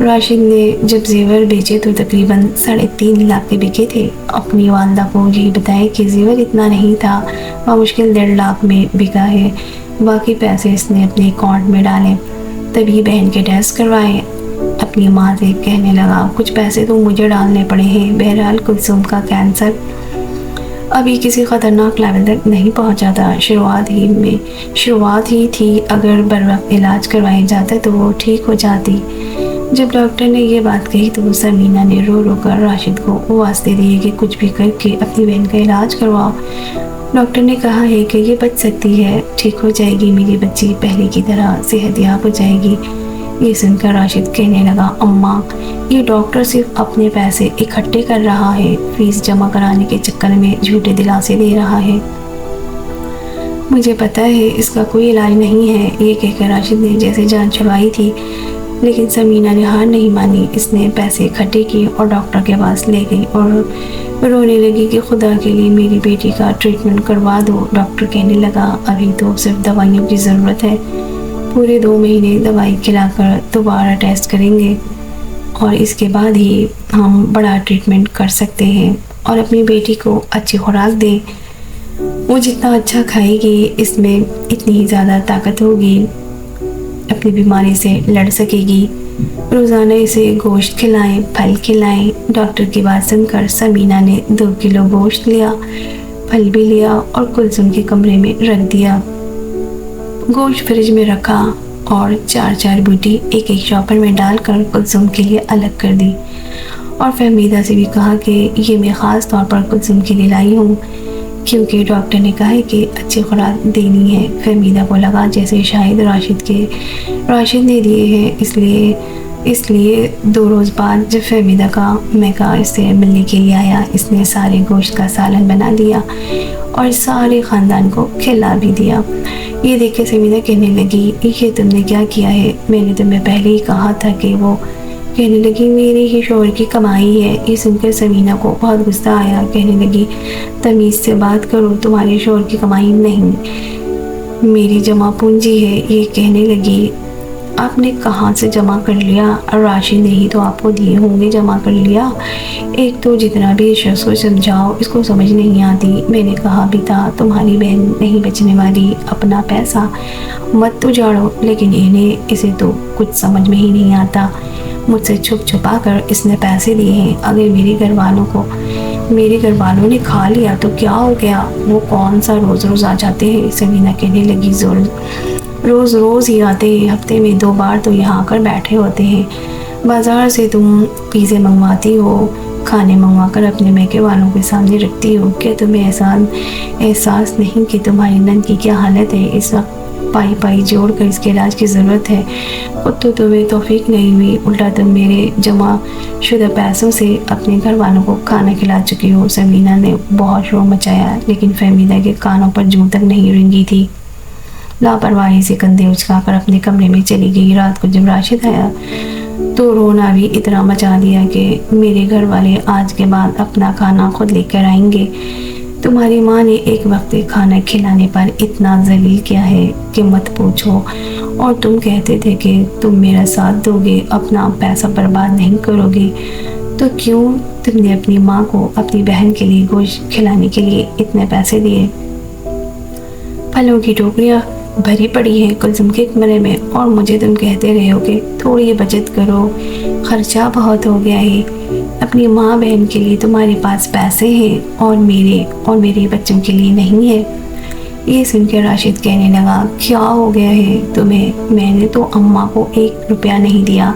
راشد نے جب زیور بیچے تو تقریباً 3.5 لاکھ کے بکے تھے۔ اپنی والدہ کو یہی بتایا کہ زیور اتنا نہیں تھا، وہ مشکل 1.5 لاکھ میں بکا ہے۔ باقی پیسے اس نے اپنے اکاؤنٹ میں ڈالے۔ تبھی بہن کے ٹیسٹ کروائے۔ اپنی ماں سے کہنے لگا کچھ پیسے تو مجھے ڈالنے پڑے ہیں۔ بہرحال کلثوم کا کینسر ابھی کسی خطرناک لیول تک نہیں پہنچا تھا، شروعات ہی تھی۔ اگر بر وقت علاج کروایا جاتا تو وہ ٹھیک ہو جاتی۔ جب ڈاکٹر نے یہ بات کہی تو سمینہ نے رو رو کر راشد کو واسطے دیے کہ کچھ بھی کر کے اپنی بہن کا علاج کرواؤ۔ ڈاکٹر نے کہا ہے کہ یہ بچ سکتی ہے، ٹھیک ہو جائے گی، میری بچی پہلے کی طرح صحت یاب ہو جائے گی۔ یہ سن کر راشد کہنے لگا اماں، یہ ڈاکٹر صرف اپنے پیسے اکٹھے کر رہا ہے، فیس جمع کرانے کے چکر میں جھوٹے دلاسے دے رہا ہے۔ مجھے پتہ ہے اس کا کوئی علاج نہیں ہے، یہ کہہ کر راشد نے جیسے جان چھڑوائی تھی، لیکن سمینہ نے ہار نہیں مانی۔ اس نے پیسے اکٹھے کیے اور ڈاکٹر کے پاس لے گئی اور رونے لگی کہ خدا کے لیے میری بیٹی کا ٹریٹمنٹ کروا دو۔ ڈاکٹر کہنے لگا ابھی تو صرف دوائیوں کی ضرورت ہے، پورے 2 مہینے دوائی کھلا کر دوبارہ ٹیسٹ کریں گے اور اس کے بعد ہی ہم بڑا ٹریٹمنٹ کر سکتے ہیں، اور اپنی بیٹی کو اچھی خوراک دیں۔ وہ جتنا اچھا کھائے گی اس میں اتنی ہی زیادہ طاقت ہوگی، اپنی بیماری سے لڑ سکے گی۔ روزانہ اسے گوشت کھلائیں، پھل کھلائیں۔ ڈاکٹر کی بات سن کر سمینہ نے 2 کلو گوشت لیا، پھل بھی لیا اور کلثوم کے کمرے میں رکھ دیا۔ گوشت فریج میں رکھا اور 4 بوٹی ایک شاپر میں ڈال کر کلثوم کے لیے الگ کر دی، اور فہمیدہ سے بھی کہا کہ یہ میں خاص طور پر کلثوم کے لیے لائی ہوں کیونکہ ڈاکٹر نے کہا ہے کہ اچھی خوراک دینی ہے۔ فہمیدہ کو لگا جیسے شاید راشد نے دیے ہیں، اس لیے 2 روز بعد جب فہمیدہ کا میکا اس سے ملنے کے لیے آیا، اس نے سارے گوشت کا سالن بنا دیا اور سارے خاندان کو کھلا بھی دیا۔ یہ دیکھ کے فہمیدہ کہنے لگی یہ تم نے کیا کیا ہے؟ میں نے تمہیں پہلے ہی کہا تھا کہ وہ کہنے لگی میری ہی شوہر کی کمائی ہے۔ یہ سن کر سمینہ کو بہت غصہ آیا، کہنے لگی تمیز سے بات کرو، تمہارے شوہر کی کمائی نہیں، میری جمع پونجی ہے۔ یہ کہنے لگی آپ نے کہاں سے جمع کر لیا؟ راشد نے ہی تو آپ کو دیے ہوں گے، جمع کر لیا۔ ایک تو جتنا بھی شخص کو سمجھاؤ اس کو سمجھ نہیں آتی۔ میں نے کہا بھی تھا تمہاری بہن نہیں بچنے والی، اپنا پیسہ مت تو جاڑو، لیکن انہیں اسے تو کچھ سمجھ میں ہی نہیں آتا۔ مجھ سے چھپا کر اس نے پیسے دیے ہیں، اگر میرے گھر والوں نے کھا لیا تو کیا ہو گیا؟ وہ کون سا روز آ جاتے ہیں؟ سمینہ کہنے لگی روز ہی آتے ہیں، ہفتے میں 2 بار تو یہاں آ کر بیٹھے ہوتے ہیں۔ بازار سے تم پیزے منگواتی ہو، کھانے منگوا کر اپنے میکے والوں کے سامنے رکھتی ہو، کیا تمہیں احساس نہیں کہ تمہاری نند کی کیا حالت ہے؟ اس وقت پائی جوڑ کر اس کے علاج کی ضرورت ہے۔ خود تو تمہیں توفیق نہیں ہوئی، الٹا تم میرے جمع شدہ پیسوں سے اپنے گھر والوں کو کھانا کھلا چکی ہو۔ سمینہ نے بہت شور مچایا، لیکن فہمیدہ کے کانوں پر جوں تک نہیں رنگی تھی۔ لاپرواہی سے کندھے اچکا کر اپنے کمرے میں چلی گئی۔ رات کو جب راشد آیا تو رونا بھی اتنا مچا دیا کہ میرے گھر والے آج کے بعد اپنا کھانا خود لے کر آئیں گے۔ تمہاری ماں نے ایک وقت کھانا کھلانے پر اتنا ذلیل کیا ہے کہ مت پوچھو، اور تم کہتے تھے کہ تم میرا ساتھ دو گے، اپنا پیسہ برباد نہیں کرو گے، تو کیوں تم نے اپنی ماں کو اپنی بہن کے لیے گوشت کھلانے کے لیے اتنے پیسے دیے؟ پھلوں کی ٹوکریاں بھری پڑی ہیں کلثوم کے کمرے میں، اور مجھے تم کہتے رہے ہو کہ تھوڑی بچت کرو، خرچہ بہت ہو گیا ہے۔ اپنی ماں بہن کے لیے تمہارے پاس پیسے ہیں اور میرے بچوں کے لیے نہیں ہے۔ یہ سن کے راشد کہنے لگا کیا ہو گیا ہے تمہیں؟ میں نے تو اماں کو 1 روپیہ نہیں دیا۔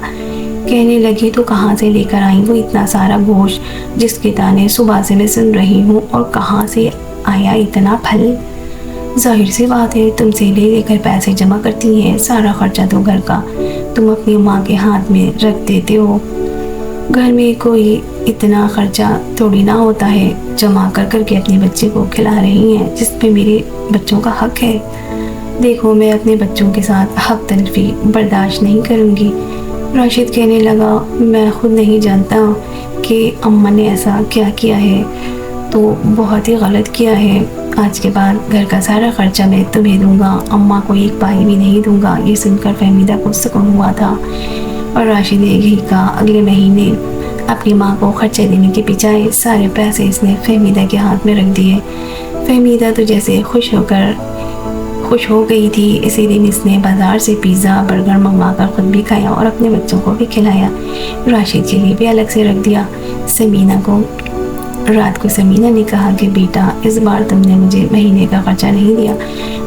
کہنے لگی تو کہاں سے لے کر آئیں وہ اتنا سارا گوشت جس کے تانے صبح سے میں سن رہی ہوں، اور کہاں سے آیا اتنا پھل؟ ظاہر سی بات ہے تم سے لے کر پیسے جمع کرتی ہیں، سارا خرچہ تو گھر کا تم اپنی ماں کے ہاتھ میں رکھ دیتے ہو۔ گھر میں کوئی اتنا خرچہ تھوڑی نہ ہوتا ہے، جمع کر کے اپنے بچے کو کھلا رہی ہیں جس پہ میرے بچوں کا حق ہے۔ دیکھو میں اپنے بچوں کے ساتھ حق تلفی برداشت نہیں کروں گی۔ راشد کہنے لگا میں خود نہیں جانتا کہ اماں نے ایسا کیا کیا ہے، تو بہت ہی غلط کیا ہے۔ آج کے بعد گھر کا سارا خرچہ میں تمہیں دوں گا، اماں کو 1 پائی بھی نہیں دوں گا۔ یہ سن کر فہمیدہ کو سکون ہوا تھا، اور راشد نے یہی کہا۔ اگلے مہینے اپنی ماں کو خرچہ دینے کے بجائے سارے پیسے اس نے فہمیدہ کے ہاتھ میں رکھ دیے۔ فہمیدہ تو جیسے خوش ہو گئی تھی۔ اسی دن اس نے بازار سے پیزا برگر منگوا کر خود بھی کھایا اور اپنے بچوں کو بھی کھلایا، راشد کے لیے بھی الگ سے رکھ دیا۔ رات کو سمینہ نے کہا کہ بیٹا اس بار تم نے مجھے مہینے کا خرچہ نہیں دیا۔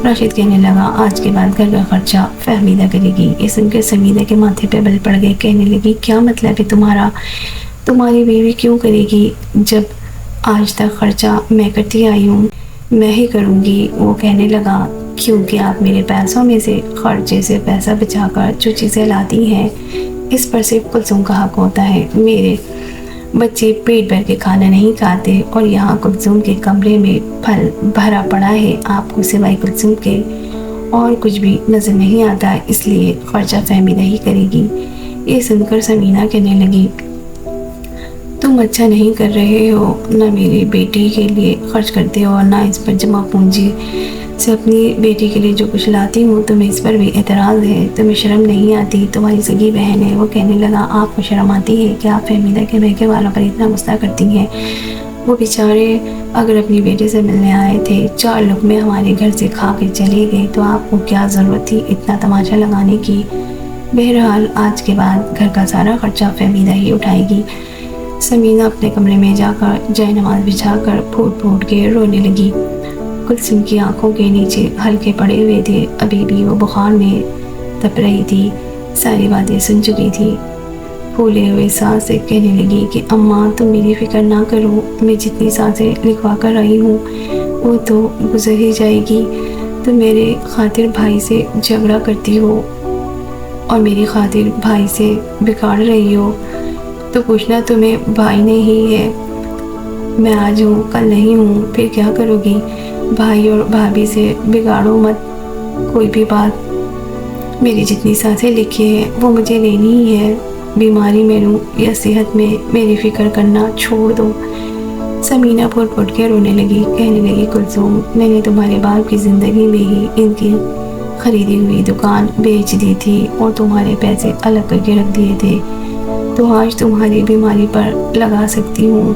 راشد کہنے لگا آج کے بعد گھر کا خرچہ فہمیدہ کرے گی۔ یہ سن کر سمینہ کے ماتھے پہ بل پڑ گئے، کہنے لگی کیا مطلب ہے تمہارا؟ تمہاری بیوی کیوں کرے گی جب آج تک خرچہ میں کرتی آئی ہوں؟ میں ہی کروں گی۔ وہ کہنے لگا کیونکہ آپ میرے پیسوں میں سے خرچے سے پیسہ بچا کر جو چیزیں لاتی ہیں اس پر صرف کلثوم کا حق ہوتا ہے۔ میرے بچے پیٹ بھر کے کھانا نہیں کھاتے اور یہاں کلثوم کے کمرے میں پھل بھرا پڑا ہے، آپ کو سوائے کلثوم کے اور کچھ بھی نظر نہیں آتا، اس لیے خرچہ فہمیدہ ہی کرے گی۔ یہ سن کر سمینہ کہنے لگی تم اچھا نہیں کر رہے ہو، نہ میری بیٹی کے لیے خرچ کرتے ہو اور نہ اس پر جمع پونجی سے اپنی بیٹی کے لیے جو کچھ لاتی ہوں تمہیں اس پر بھی اعتراض ہے، تمہیں شرم نہیں آتی؟ تمہاری سگی بہن ہے۔ وہ کہنے لگا آپ کو شرم آتی ہے کہ آپ فہمیدہ کے بہکے والوں پر اتنا غصہ کرتی ہیں؟ وہ بیچارے اگر اپنی بیٹی سے ملنے آئے تھے، 4 لقمے ہمارے گھر سے کھا کے چلے گئے، تو آپ کو کیا ضرورت تھی اتنا تماشا لگانے کی؟ بہرحال آج کے بعد گھر کا سارا خرچہ فہمیدہ ہی اٹھائے گی۔ سمینہ اپنے کمرے میں جا کر جائے نماز بچھا کر پھوٹ پھوٹ کے رونے لگی۔ کلثوم کی آنکھوں کے نیچے ہلکے پڑے ہوئے تھے، ابھی بھی وہ بخار میں تپ رہی تھی، ساری باتیں سن چکی تھی۔ پھولے ہوئے سانس سے کہنے لگی کہ اماں تم میری فکر نہ کرو، میں جتنی سانسیں لکھوا کر آئی ہوں وہ تو گزر ہی جائے گی۔ تم میرے خاطر بھائی سے جھگڑا کرتی ہو اور میری خاطر بھائی سے بگاڑ رہی ہو، تو پوچھنا تمہیں بھائی نے ہی ہے، میں آج ہوں کل نہیں ہوں، پھر کیا کرو گی؟ بھائی اور بھابھی سے بگاڑو مت کوئی بھی بات، میری جتنی سانسیں لکھی ہیں وہ مجھے لینی ہی ہے، بیماری میں رہوں یا صحت میں میری فکر کرنا چھوڑ دو۔ سمینہ پھٹ پھٹ کے رونے لگی، کہنے لگی کلثوم میں نے تمہارے باپ کی زندگی میں ہی ان کی خریدی ہوئی دکان بیچ دی تھی اور تمہارے پیسے الگ کر کے رکھ دیے تھے، تو آج تمہاری بیماری پر لگا سکتی ہوں۔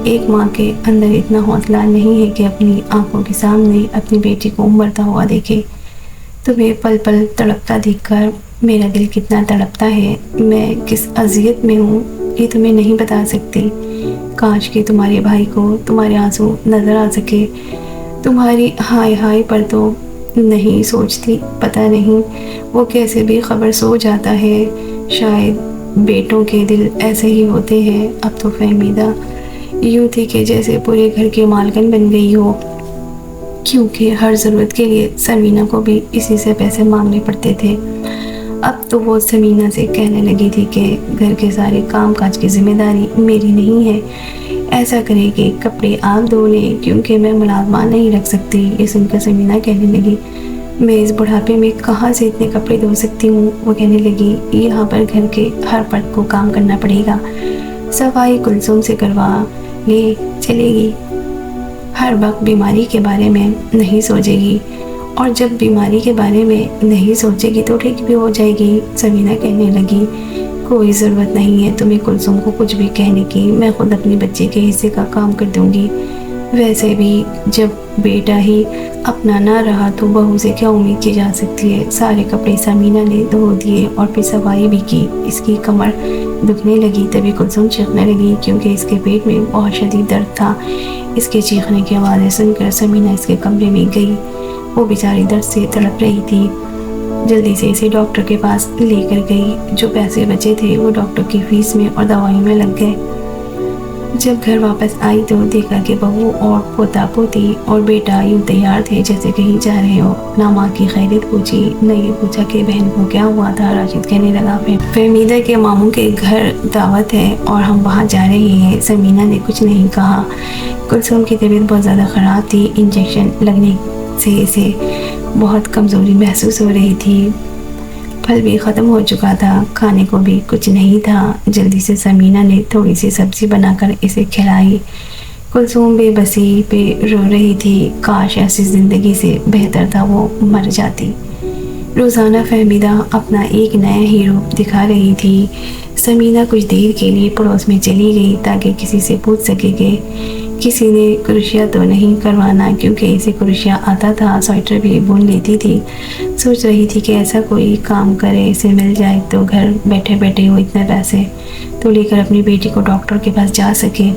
ایک ماں کے اندر اتنا حوصلہ نہیں ہے کہ اپنی آنکھوں کے سامنے اپنی بیٹی کو مرتا ہوا دیکھے۔ تمہیں پل پل تڑپتا دیکھ کر میرا دل کتنا تڑپتا ہے، میں کس اذیت میں ہوں یہ تمہیں نہیں بتا سکتی۔ کاش کہ تمہارے بھائی کو تمہارے آنسو نظر آ سکے، تمہاری ہائے ہائے پر تو نہیں سوچتی، پتہ نہیں وہ کیسے بھی خبر سو جاتا ہے، شاید بیٹوں کے دل ایسے ہی ہوتے ہیں۔ اب تو فہمیدہ یوں تھی کہ جیسے پورے گھر کے مالکن بن گئی ہو، کیونکہ ہر ضرورت کے لیے سمینہ کو بھی اسی سے پیسے مانگنے پڑتے تھے۔ اب تو وہ سمینہ سے کہنے لگی تھی کہ گھر کے سارے کام کاج کی ذمہ داری میری نہیں ہے، ایسا کرے کہ کپڑے آپ دھو لیں کیونکہ میں ملازمہ نہیں رکھ سکتی۔ یہ سن کر سمینہ کہنے لگی میں اس بڑھاپے میں کہاں سے اتنے کپڑے دھو سکتی ہوں؟ وہ کہنے لگی یہاں پر گھر کے ہر فرد کو کام کرنا پڑے گا، صفائی کلثوم سے کروا لے چلے گی، ہر وقت بیماری کے بارے میں نہیں سوچے گی، اور جب بیماری کے بارے میں نہیں سوچے گی تو ٹھیک بھی ہو جائے گی۔ سمینہ کہنے لگی کوئی ضرورت نہیں ہے تمہیں کلثوم کو کچھ بھی کہنے کی، میں خود اپنے بچے کے حصے کا کام کر دوں گی، ویسے بھی جب بیٹا ہی اپنا نہ رہا تو بہو سے کیا امید کی جا سکتی ہے۔ سارے کپڑے سمینہ نے دھو دیے اور پھر صفائی بھی کی۔ اس کی کمر دکھنے لگی، تبھی کلثوم چیخنے لگی کیونکہ اس کے پیٹ میں بہت شدید درد تھا۔ اس کے چیخنے کی آوازیں سن کر سمینہ اس کے کمرے میں گئی، وہ بیچاری درد سے تڑپ رہی تھی۔ جلدی سے اسے ڈاکٹر کے پاس لے کر گئی، جو پیسے بچے تھے وہ ڈاکٹر کی فیس میں اور دوائیوں میں لگ گئے۔ جب گھر واپس آئی تو دیکھا کہ بہو اور پوتا پوتی اور بیٹا یوں تیار تھے جیسے کہیں جا رہے ہو۔ نہ ماں کی خیریت پوچھی، نہ یہ پوچھا کہ بہن کو کیا ہوا تھا۔ راشد کہنے لگا فہمیدہ کے ماموں کے گھر دعوت ہے اور ہم وہاں جا رہے ہیں۔ سمینہ نے کچھ نہیں کہا۔ کلثوم کی طبیعت بہت زیادہ خراب تھی، انجیکشن لگنے سے اسے بہت کمزوری محسوس ہو رہی تھی، پھل بھی ختم ہو چکا تھا، کھانے کو بھی کچھ نہیں تھا۔ جلدی سے سمینہ نے تھوڑی سی سبزی بنا کر اسے کھلائی۔ کلثوم بے بسی پہ رو رہی تھی، کاش ایسی زندگی سے بہتر تھا وہ مر جاتی۔ روزانہ فہمیدہ اپنا ایک نیا ہیرو دکھا رہی تھی۔ سمینہ کچھ دیر کے لیے پڑوس میں چلی گئی تاکہ کسی سے پوچھ سکے کہ کسی نے کروشیا تو نہیں کروانا، کیونکہ اسے کروشیا آتا تھا، سویٹر بھی بن لیتی تھی۔ سوچ رہی تھی کہ ایسا کوئی کام کرے، اسے مل جائے تو گھر بیٹھے بیٹھے وہ اتنے پیسے تو لے کر اپنی بیٹی کو ڈاکٹر کے پاس جا سکے،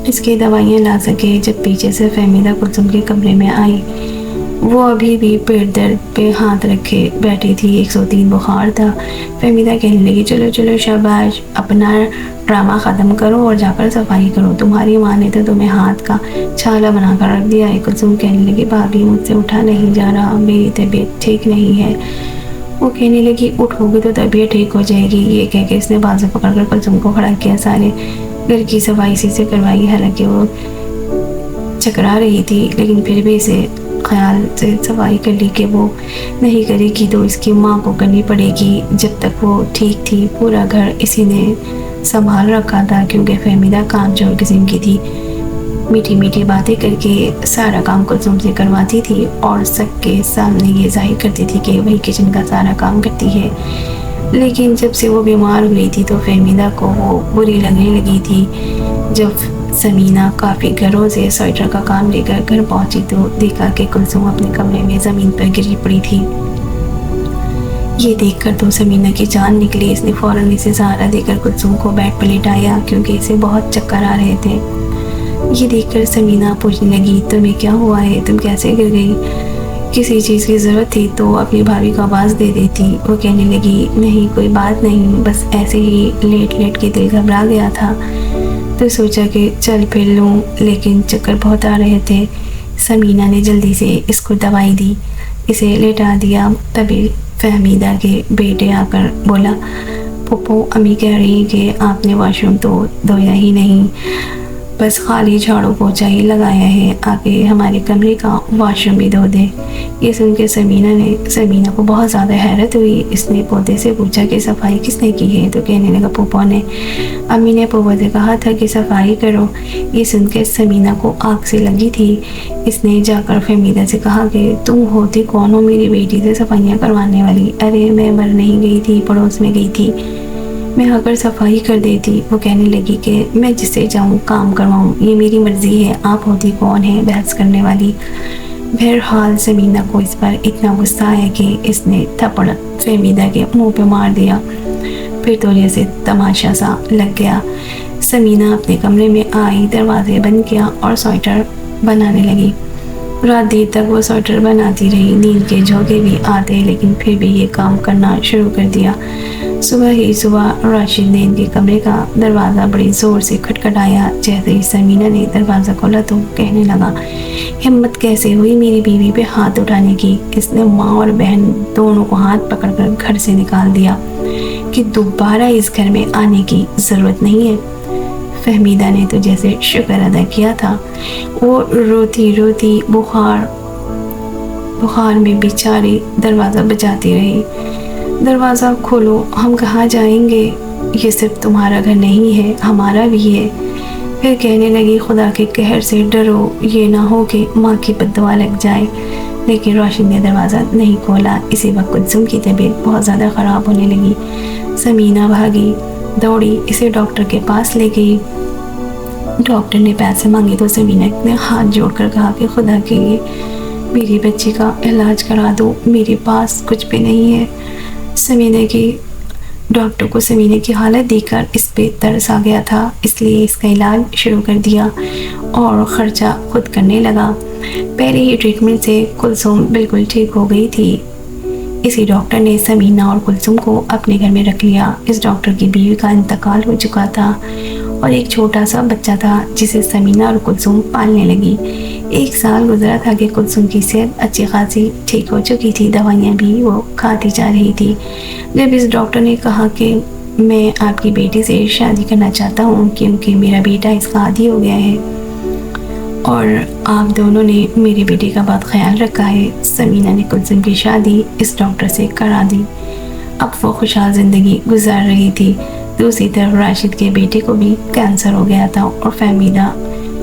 اس کی دوائیاں لا سکے۔ جب پیچھے سے فہمیدہ کلثوم کے کمرے میں آئی، وہ ابھی بھی پیٹ درد پہ ہاتھ رکھے بیٹھی تھی، 103 بخار تھا۔ فہمیدہ کہنے لگی چلو چلو شاباش، اپنا ڈرامہ ختم کرو اور جا کر صفائی کرو، تمہاری ماں نے تو تمہیں ہاتھ کا چھالا بنا کر رکھ دیا ہے۔ کلثوم کہنے لگی بھابھی مجھ سے اٹھا نہیں جا رہا، میری طبیعت ٹھیک نہیں ہے۔ وہ کہنے لگی اٹھو گی تو طبیعت ٹھیک ہو جائے گی۔ یہ کہہ کے اس نے بازو پکڑ کر کلثوم کو کھڑا کیا، سارے گھر کی صفائی اسی سے کروائی، حالانکہ وہ چکرا رہی تھی لیکن پھر بھی اسے خیال سے صفائی کر لی کہ وہ نہیں کرے گی تو اس کی ماں کو کرنی پڑے گی۔ جب تک وہ ٹھیک تھی پورا گھر اسی نے سنبھال رکھا تھا، کیونکہ فہمیدہ کام چور قسم کی تھی، میٹھی میٹھی باتیں کر کے سارا کام کلثوم سے کرواتی تھی اور سب کے سامنے یہ ظاہر کرتی تھی کہ وہی کچن کا سارا کام کرتی ہے۔ لیکن جب سے وہ بیمار ہوئی تھی تو فہمیدہ کو وہ بری لگنے لگی تھی۔ جب سمینہ کافی گھروں سے سویٹر کا کام لے کر گھر پہنچی تو دیکھا کہ کلثوم اپنے کمرے میں زمین پر گری پڑی تھی۔ یہ دیکھ کر تو سمینہ کی جان نکلی، اس نے فوراً اسے سہارا دے کر کلثوم کو بیڈ پر لٹایا، کیونکہ اسے بہت چکر آ رہے تھے۔ یہ دیکھ کر سمینہ پوچھنے لگی تمہیں کیا ہوا ہے، تم کیسے گر گئی؟ کسی چیز کی ضرورت تھی تو اپنی بھابھی کو آواز دے دیتی۔ وہ کہنے لگی نہیں کوئی بات نہیں، بس ایسے ہی لیٹ لیٹ کے دل گھبرا گیا تھا تو سوچا کہ چل پھر لوں، لیکن چکر بہت آ رہے تھے۔ سمینہ نے جلدی سے اس کو دوائی دی، اسے لٹا دیا۔ تبھی فہمیدہ کے بیٹے آ کر بولا پھپھو امی کہہ رہی کہ آپ نے واش روم تو دھویا ہی نہیں، بس خالی جھاڑو پوچھا ہی لگایا ہے، آگے ہمارے کمرے کا واش روم بھی دھو دے۔ یہ سن کے سمینہ کو بہت زیادہ حیرت ہوئی۔ اس نے پوتے سے پوچھا کہ صفائی کس نے کی ہے تو کہنے لگا پھپھو نے، امی نے پھپھو سے کہا تھا کہ صفائی کرو۔ یہ سن کے سمینہ کو آگ سے لگی تھی۔ اس نے جا کر فہمیدہ سے کہا کہ تم ہوتی کون ہو میری بیٹی سے صفائیاں کروانے والی؟ ارے میں مر نہیں گئی تھی، پڑوس میں گئی تھی، میں آ کر صفائی کر دیتی۔ وہ کہنے لگی کہ میں جس سے چاہوں کام کرواؤں، یہ میری مرضی ہے، آپ ہوتی کون ہے بحث کرنے والی؟ بہرحال سمینہ کو اس پر اتنا غصہ آیا کہ اس نے تھپڑ فہمیدہ کے منہ پہ مار دیا، پھر تو جیسے تماشا سا لگ گیا۔ سمینہ اپنے کمرے میں آئی، دروازے بند کیا اور سویٹر بنانے لگی۔ رات دیر تک وہ سویٹر بناتی رہی، نیند کے جھونکے بھی آتے لیکن پھر بھی یہ کام کرنا شروع کر دیا۔ صبح راشد نے ان کے کمرے کا دروازہ بڑی زور سے کھٹکھٹایا۔ جیسے ہی سمینہ نے دروازہ کھولا تو کہنے لگا ہمت کیسے ہوئی میری بیوی پہ ہاتھ اٹھانے کی؟ اس نے ماں اور بہن دونوں کو ہاتھ پکڑ کر گھر سے نکال دیا کہ دوبارہ اس گھر میں آنے کی ضرورت نہیں ہے۔ فہمیدہ نے تو جیسے شکر ادا کیا تھا، وہ روتی روتی بخار میں بیچاری دروازہ بجاتی رہی، دروازہ کھولو، ہم کہاں جائیں گے؟ یہ صرف تمہارا گھر نہیں ہے، ہمارا بھی ہے۔ پھر کہنے لگی خدا کے قہر سے ڈرو، یہ نہ ہو کہ ماں کی بد دعا لگ جائے۔ لیکن راشد نے دروازہ نہیں کھولا۔ اسی وقت کلثوم کی طبیعت بہت زیادہ خراب ہونے لگی۔ سمینہ بھاگی دوڑی، اسے ڈاکٹر کے پاس لے گئی۔ ڈاکٹر نے پیسے مانگے تو سمینہ نے ہاتھ جوڑ کر کہا کہ خدا کے لیے میری بچی کا علاج کرا دو، میرے پاس کچھ بھی نہیں ہے۔ ڈاکٹر کو سمینہ کی حالت دیکھ کر اس پہ ترس آ گیا تھا، اس لیے اس کا علاج شروع کر دیا اور خرچہ خود کرنے لگا۔ پہلے ہی ٹریٹمنٹ سے کلثوم بالکل ٹھیک ہو گئی تھی۔ اسی ڈاکٹر نے سمینہ اور کلثوم کو اپنے گھر میں رکھ لیا۔ اس ڈاکٹر کی بیوی کا انتقال ہو چکا تھا اور ایک چھوٹا سا بچہ تھا جسے سمینہ اور کلثوم پالنے لگی۔ 1 سال گزرا تھا کہ کلثوم کی صحت اچھی خاصی ٹھیک ہو چکی تھی، دوائیاں بھی وہ کھاتی جا رہی تھی۔ جب اس ڈاکٹر نے کہا کہ میں آپ کی بیٹی سے شادی کرنا چاہتا ہوں کیونکہ میرا بیٹا اس کا عادی ہو گیا ہے اور آپ دونوں نے میرے بیٹے کا بہت خیال رکھا ہے، سمینہ نے کلثوم کی شادی اس ڈاکٹر سے کرا دی۔ اب وہ خوشحال زندگی گزار رہی تھی۔ دوسری طرف راشد کے بیٹے کو بھی کینسر ہو گیا تھا اور فہمیدہ